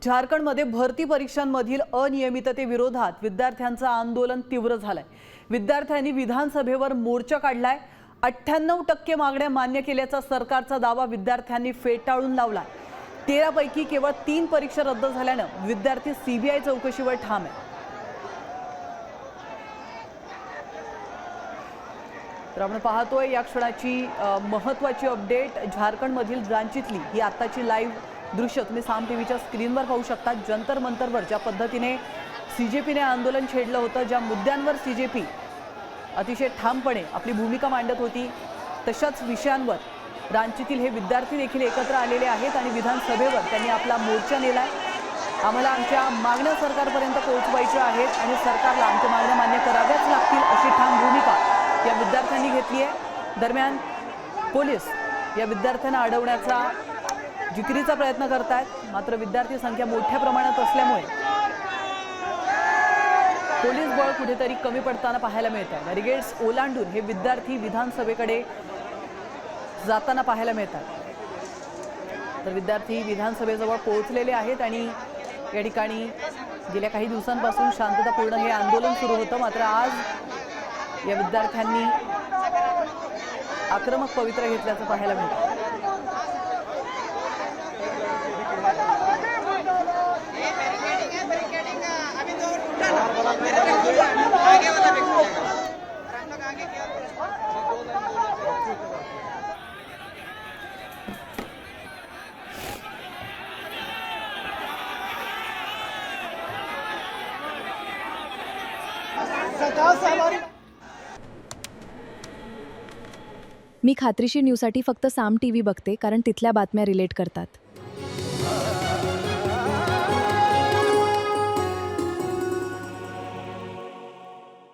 झारखंडमध्ये भरती परीक्षांमधील अनियमिततेविरोधात विद्यार्थ्यांचं आंदोलन तीव्र झालंय। विद्यार्थ्यांनी विधानसभेवर मोर्चा काढलाय। 98% मागण्या मान्य केल्याचा सरकारचा दावा विद्यार्थ्यांनी फेटाळून लावलाय। 13 पैकी केवळ 3 परीक्षा रद्द झाल्यानं विद्यार्थी सीबीआय चौकशीवर ठाम आहे। तर आपण पाहतोय या क्षणाची महत्त्वाची अपडेट। झारखंडमधील रांचीतली ही आताची लाईव्ह दृश्य तुम्ही साम टीव्हीच्या स्क्रीनवर पाहू शकता। जंतर मंतरवर ज्या पद्धतीने सीजेपीने आंदोलन छेडलं होतं, ज्या मुद्द्यांवर सीजेपी अतिशय ठामपणे आपली भूमिका मांडत होती, तशाच विषयांवर रांचीतील हे विद्यार्थी देखील एकत्र आलेले आहेत आणि विधानसभेवर त्यांनी आपला मोर्चा नेलाय। आम्हाला आमच्या मागण्या सरकारपर्यंत पोहोचवायच्या आहेत आणि सरकारला आमच्या मागण्या मान्य कराव्याच लागतील अशी ठाम भूमिका या विद्यार्थ्यांनी घेतली आहे। दरम्यान पोलीस या विद्यार्थ्यांना अडवण्याचा जिकिरीचा प्रयत्न करतात, मात्र विद्यार्थी संख्या मोठ्या प्रमाणात असल्यामुळे पोलीस बळ कुठेतरी कमी पडताना पाहायला मिळत आहे। बॅरिगेड्स ओलांडून हे विद्यार्थी विधानसभेकडे जाताना पाहायला मिळतात। तर विद्यार्थी विधानसभेजवळ पोहोचलेले आहेत आणि या ठिकाणी गेल्या काही दिवसांपासून शांततापूर्ण हे आंदोलन सुरू होतं, मात्र आज या विद्यार्थ्यांनी आक्रमक पवित्रा घेतल्याचं पाहायला मिळतं। मी खात्रीशीर न्यूजसाठी फक्त साम टीव्ही बघते, कारण तिथल्या बातम्या रिलेट करतात।